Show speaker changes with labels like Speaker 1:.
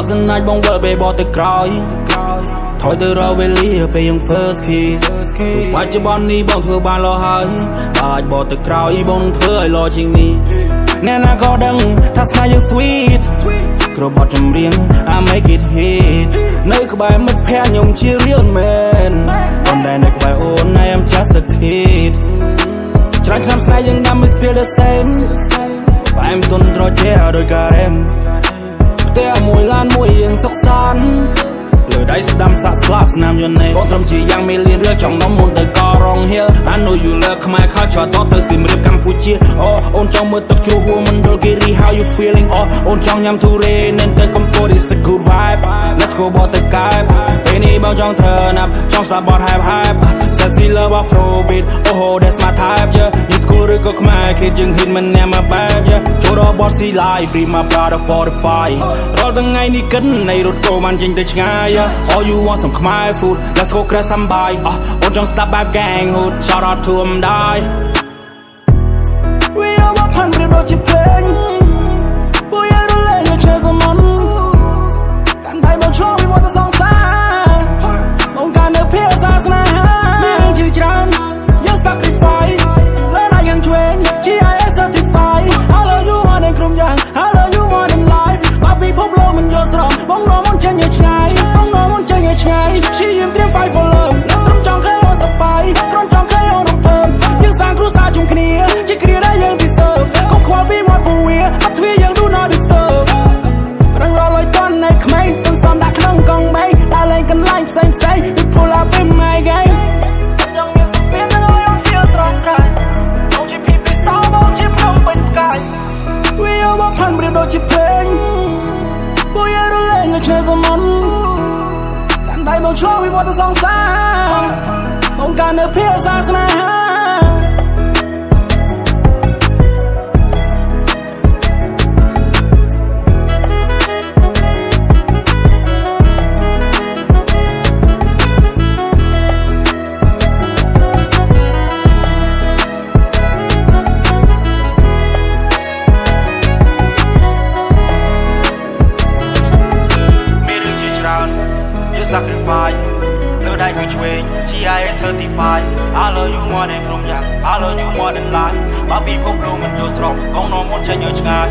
Speaker 1: សិនណាច់បងវិលពេលបត់ទៅក្រោយថយទៅរកវេលាពេលយើង first kiss បច្ចុប្បន្ននេះបងធ្វើបានលោហើយអាចបត់ទៅក្រោយបងនឹងធ្វើឲ្យលោជាងនេះអ្នកណាក៏ដឹងថាស្នេហ៍យើង sweet គ្របបទចម្រៀង I make it hit នៅក្បែរមិត្តភក្តិខ្ញុំជា real man ប៉ុន្តែនៅក្បែរអូន I am just a kid ច្រើនឆ្នាំស្នេហ៍យើងដាំ is still the same បែមទុនត្រជាដោយការ៉េមផ្ទះមួយឡានមួយយើងសុខសាន្តលើដៃស្ដាំសាក់ស្លាស្នាមយន្តនេះបងត្រឹមជាយ៉ាងមេលៀនរឿងចង់នំមុនទៅក៏រងហៀល I know you love ខ្មែរខោឆ្លតទៅស៊ីមរៀបកម្ពុជាអូនចង់មើលទឹកជ្រោះហួរមិនដុលគេរី how you feeling អូនចង់ញ៉ាំទូរេនឹងទៅកំពត is a good vibe let's go បត់ទៅកែបពេលនេះបងចង់ធ្វើណាប់ចង់ស្ដាប់បទ hype sexy love afro beat oh that's my type yeah យូស្គូលឬក៏ខ្មែរគេយើងហ៊ានមិនញ៉ាំមកបែប yeah ចូលដល់បទ see live free my brother 45រាល់ថ្ងៃនេះកិននៃរត់គោបានចេញទៅឆ្ងាយ all you want some Khmer food let's go ក្រែសំបាយអូនចង់ស្ដាប់បែប gang hood shout out to ម្ដាយ We are 100ដូចជាភ្លេងពួកយើងរលែងលើឈើសមនកាន់ដៃមកឆ្លងពីវត្តសង្សារបងការនៅភាសាស្នេហាមានជាច្រើនយើង sacrifice លើដៃយើងឆ្វេង GIS certified I love you more than ក្រុមយ៉ាង I love you more than life បើពិភពលោកមិនយល់ស្រស់បងនាំមកចេញឲ្យឆ្ងាយបងនាំមកចេញឲ្យឆ្ងាយព្យាយាមត្រៀម fight for love ត្រឹមចង់ឃើញអូនសប្បាយត្រឹមចង់ឃើញអូនរំភើបយើងសាងគ្រួសារជុំគ្នាជាគ្រាដែលយើង deserve កុំខ្វល់ពីមាត់ពវាអត់ទ្វាយើង do not disturb ប្រឹងរលួយតន់នៅក្មេងសន្សំដាក់ក្នុងកង់បីដើរលេងកន្លែងផ្សេងៗ we pull up in my game ยังមានសុខភាពនៅឲ្យអូន feel ស្រស់ស្រាយបងជា PP star បងជាព្រំពេញផ្កាយ We are 100ដូចជាភ្លេងពួកយើងរលែងលើឈើសមនកាន់ដៃមកឆ្លងពីវត្តសង្សារបងការនៅភាសាស្នេហា sacrifice លើដៃគឺឆ្វេង GIS certified I love you more than ក្រុមយ៉ាង I love you more than life បើពិភពលោកមិនយល់ស្របបងនាំអូនចេញឲ្យឆ្ងាយ